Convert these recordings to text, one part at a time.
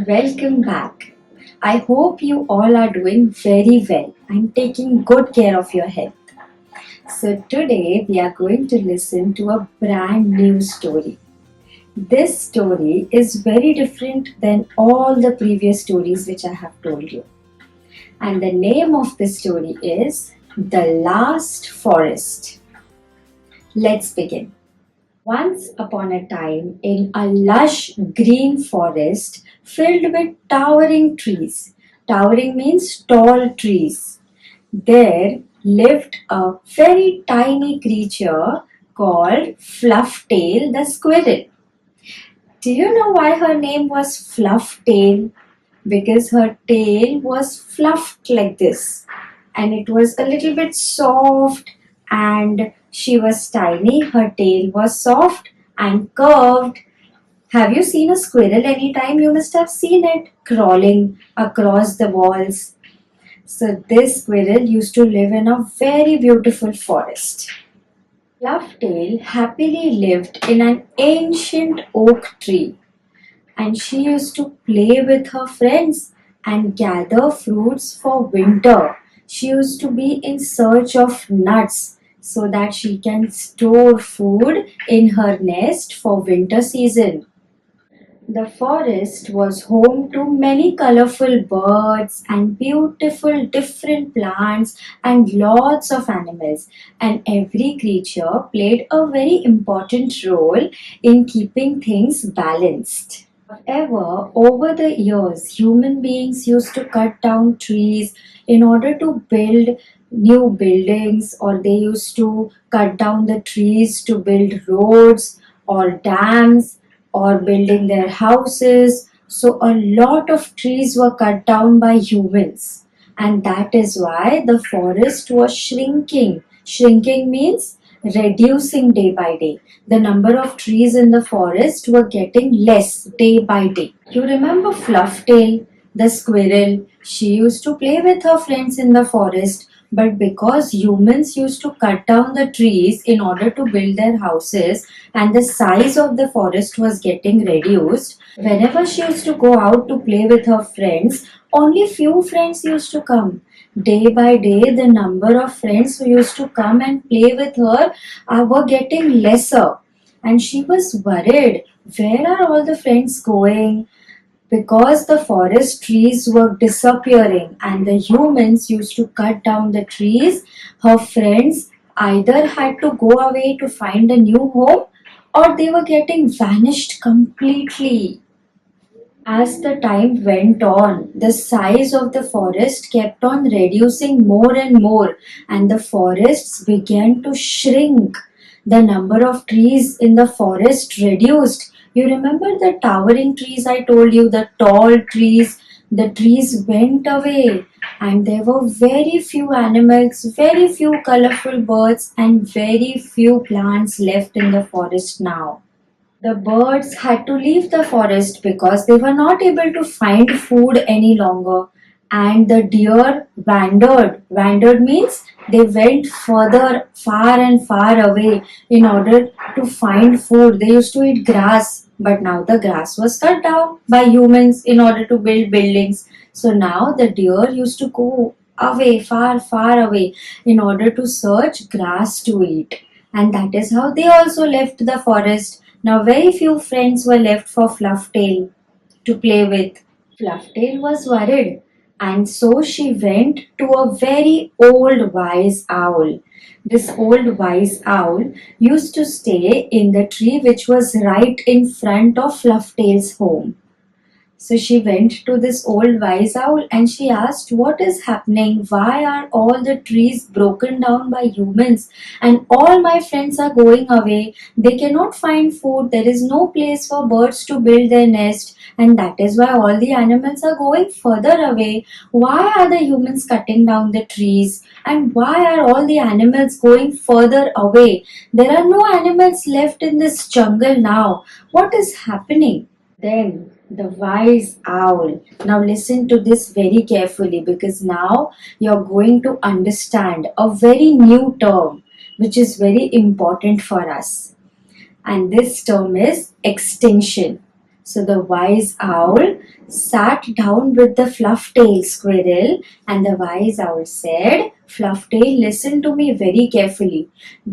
Welcome back. I hope you all are doing very well and taking good care of your health. So, today we are going to listen to a brand new story. This story is very different than all the previous stories which I have told you. And the name of the story is The Last Forest. Let's begin. Once upon a time, in a lush green forest filled with towering trees, towering means tall trees, there lived a very tiny creature called Flufftail the squirrel. Do you know why her name was Flufftail? Because her tail was fluffed like this, and it was a little bit soft, and she was tiny. Her tail was soft and curved. Have you seen a squirrel anytime? You must have seen it crawling across the walls. So this squirrel used to live in a very beautiful forest. Flufftail happily lived in an ancient oak tree, and she used to play with her friends and gather fruits for winter. She used to be in search of nuts so that she can store food in her nest for winter season. The forest was home to many colorful birds and beautiful different plants and lots of animals, and every creature played a very important role in keeping things balanced. However, over the years, human beings used to cut down trees in order to build new buildings, or they used to cut down the trees to build roads or dams or building their houses. So, a lot of trees were cut down by humans, and that is why the forest was shrinking. Shrinking means reducing day by day. The number of trees in the forest were getting less day by day. You remember Flufftail, the squirrel? She used to play with her friends in the forest, but because humans used to cut down the trees in order to build their houses and the size of the forest was getting reduced, whenever she used to go out to play with her friends, only few friends used to come. Day by day, the number of friends who used to come and play with her were getting lesser. And she was worried, where are all the friends going? Because the forest trees were disappearing and the humans used to cut down the trees, her friends either had to go away to find a new home or they were getting vanished completely. As the time went on, the size of the forest kept on reducing more and more, and the forests began to shrink. The number of trees in the forest reduced. You remember the towering trees I told you, the tall trees? The trees went away, and there were very few animals, very few colorful birds, and very few plants left in the forest now. The birds had to leave the forest because they were not able to find food any longer. And the deer wandered. Wandered means they went further, far and far away in order to find food. They used to eat grass, but now the grass was cut down by humans in order to build buildings. So now the deer used to go away, far, far away in order to search grass to eat. And that is how they also left the forest. Now very few friends were left for Flufftail to play with. Flufftail was worried, and so she went to a very old wise owl. This old wise owl used to stay in the tree which was right in front of Flufftail's home. So she went to this old wise owl and she asked, what is happening? Why are all the trees broken down by humans? And all my friends are going away. They cannot find food. There is no place for birds to build their nest. And that is why all the animals are going further away. Why are the humans cutting down the trees? And why are all the animals going further away? There are no animals left in this jungle now. What is happening? Then the wise owl. Now listen to this very carefully because now you're going to understand a very new term which is very important for us. And this term is extinction. So the wise owl sat down with the fluff-tailed squirrel, and the wise owl said, "Fluff-tail, listen to me very carefully.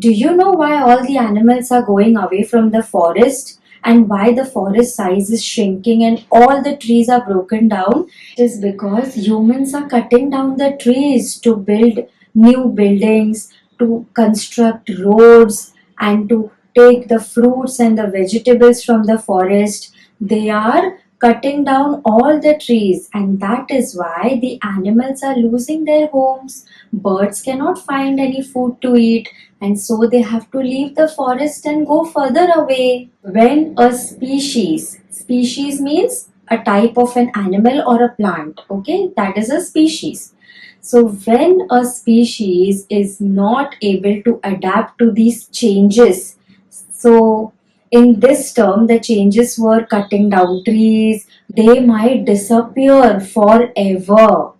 Do you know why all the animals are going away from the forest? And why the forest size is shrinking and all the trees are broken down? It is because humans are cutting down the trees to build new buildings, to construct roads, and to take the fruits and the vegetables from the forest. They are cutting down all the trees, and that is why the animals are losing their homes. Birds cannot find any food to eat, and so they have to leave the forest and go further away. When a species means a type of an animal or a plant, okay, that is a species. So when a species is not able to adapt to these changes, so in this term the changes were cutting down trees, they might disappear forever,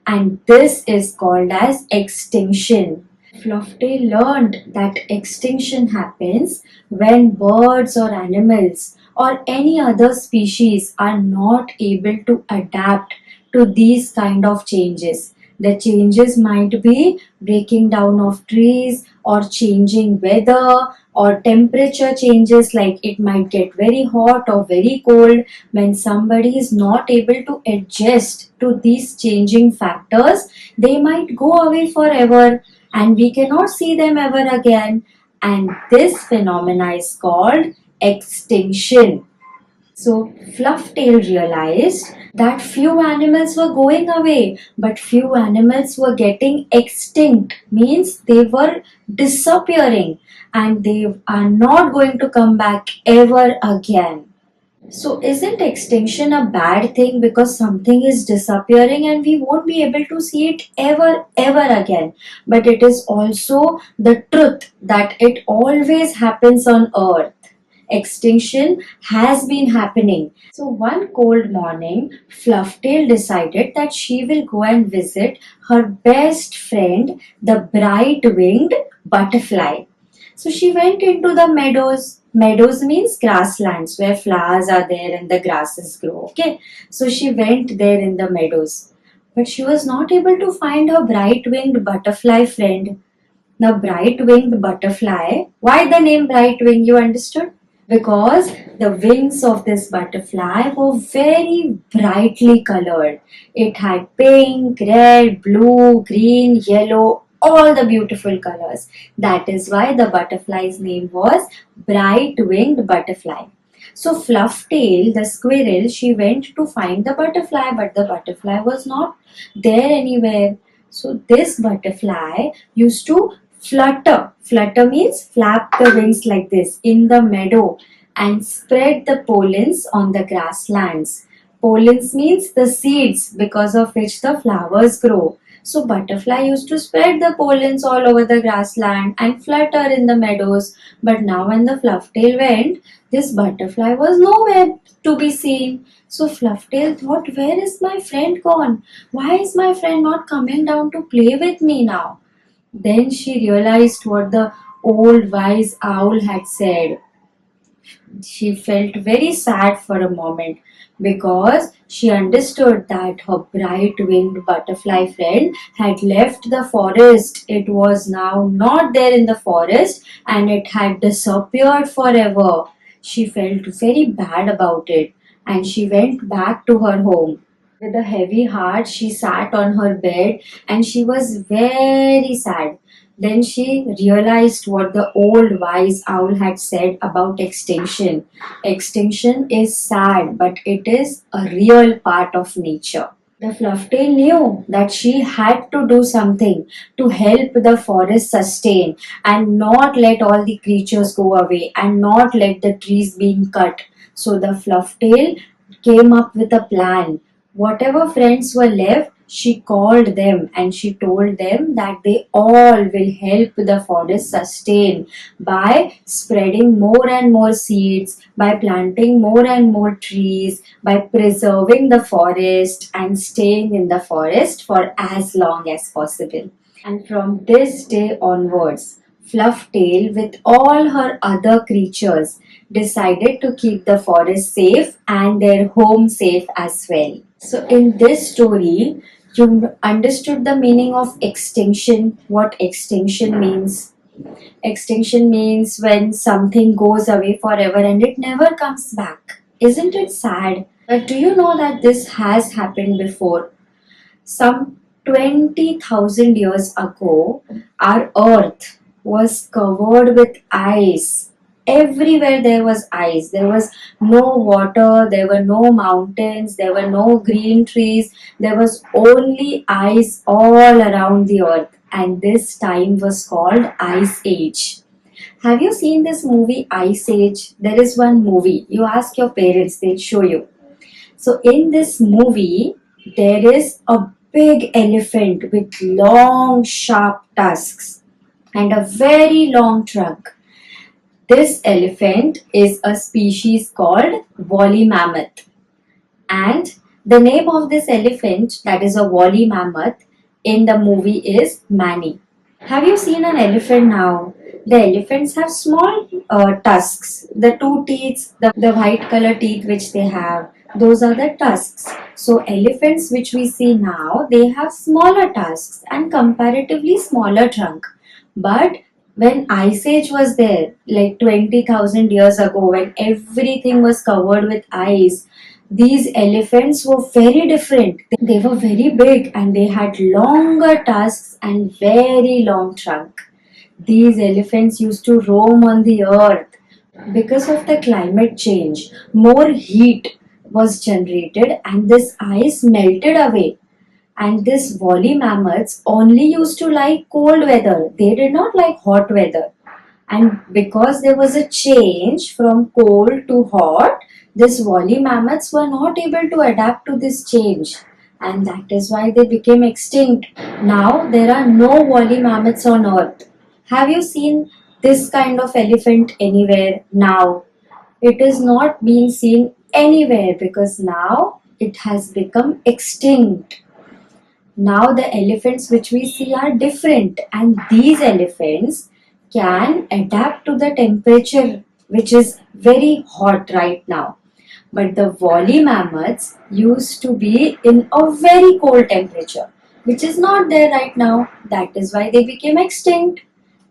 and this is called as extinction. Flufftail learned that extinction happens when birds or animals or any other species are not able to adapt to these kind of changes. The changes might be breaking down of trees or changing weather or temperature changes, like it might get very hot or very cold. When somebody is not able to adjust to these changing factors, they might go away forever and we cannot see them ever again. And this phenomena is called extinction. So Flufftail realized that few animals were going away, but few animals were getting extinct, means they were disappearing and they are not going to come back ever again. So, isn't extinction a bad thing because something is disappearing and we won't be able to see it ever again? But it is also the truth that it always happens on earth. Extinction has been happening. So, one cold morning, Flufftail decided that she will go and visit her best friend, the bright winged butterfly. So she went into the meadows. Meadows means grasslands where flowers are there and the grasses grow. Okay. So she went there in the meadows. But she was not able to find her bright winged butterfly friend. Now, bright winged butterfly, why the name bright wing? You understood? Because the wings of this butterfly were very brightly colored. It had pink, red, blue, green, yellow, all the beautiful colors. That is why the butterfly's name was bright winged butterfly. So Flufftail, the squirrel, she went to find the butterfly, but the butterfly was not there anywhere. So this butterfly used to flutter. Flutter means flap the wings like this in the meadow and spread the pollens on the grasslands. Pollens means the seeds because of which the flowers grow. So butterfly used to spread the pollens all over the grassland and flutter in the meadows. But now when the Flufftail went, this butterfly was nowhere to be seen. So Flufftail thought, where is my friend gone? Why is my friend not coming down to play with me now? Then she realized what the old wise owl had said. She felt very sad for a moment because she understood that her bright winged butterfly friend had left the forest. It was now not there in the forest and it had disappeared forever. She felt very bad about it and she went back to her home. With a heavy heart, she sat on her bed and she was very sad. Then she realized what the old wise owl had said about extinction. Extinction is sad, but it is a real part of nature. The Flufftail knew that she had to do something to help the forest sustain and not let all the creatures go away and not let the trees being cut. So the Flufftail came up with a plan. Whatever friends were left, she called them and she told them that they all will help the forest sustain by spreading more and more seeds, by planting more and more trees, by preserving the forest and staying in the forest for as long as possible. And from this day onwards, Flufftail, with all her other creatures, decided to keep the forest safe and their home safe as well. So, in this story, you understood the meaning of extinction, what extinction means. Extinction means when something goes away forever and it never comes back. Isn't it sad? But do you know that this has happened before? Some 20,000 years ago, our earth was covered with ice. Everywhere there was ice. There was no water, there were no mountains, there were no green trees. There was only ice all around the earth. And this time was called Ice Age. Have you seen this movie Ice Age? There is one movie. You ask your parents, they'll show you. So in this movie, there is a big elephant with long, sharp tusks and a very long trunk. This elephant is a species called woolly mammoth. And the name of this elephant, that is a woolly mammoth, in the movie is Manny. Have you seen an elephant now? The elephants have small tusks. The two teeth, the white color teeth which they have, those are the tusks. So elephants which we see now, they have smaller tusks and comparatively smaller trunk. But when Ice Age was there, like 20,000 years ago, when everything was covered with ice, these elephants were very different. They were very big and they had longer tusks and very long trunk. These elephants used to roam on the earth. Because of the climate change, more heat was generated and this ice melted away. And these woolly mammoths only used to like cold weather. They did not like hot weather. And because there was a change from cold to hot, these woolly mammoths were not able to adapt to this change. And that is why they became extinct. Now there are no woolly mammoths on earth. Have you seen this kind of elephant anywhere now? It is not being seen anywhere because now it has become extinct. Now the elephants which we see are different, and these elephants can adapt to the temperature which is very hot right now. But the woolly mammoths used to be in a very cold temperature which is not there right now. That is why they became extinct,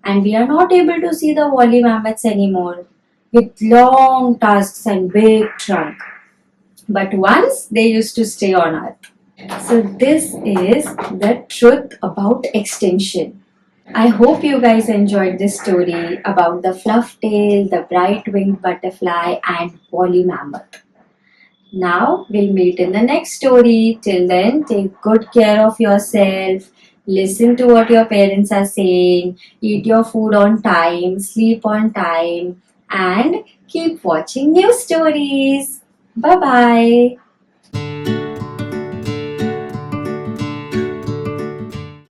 and we are not able to see the woolly mammoths anymore with long tusks and big trunk. But once they used to stay on earth. So this is the truth about extinction. I hope you guys enjoyed this story about the flufftail, the bright-winged butterfly and woolly mammoth. Now we'll meet in the next story. Till then, take good care of yourself. Listen to what your parents are saying. Eat your food on time. Sleep on time. And keep watching new stories. Bye-bye.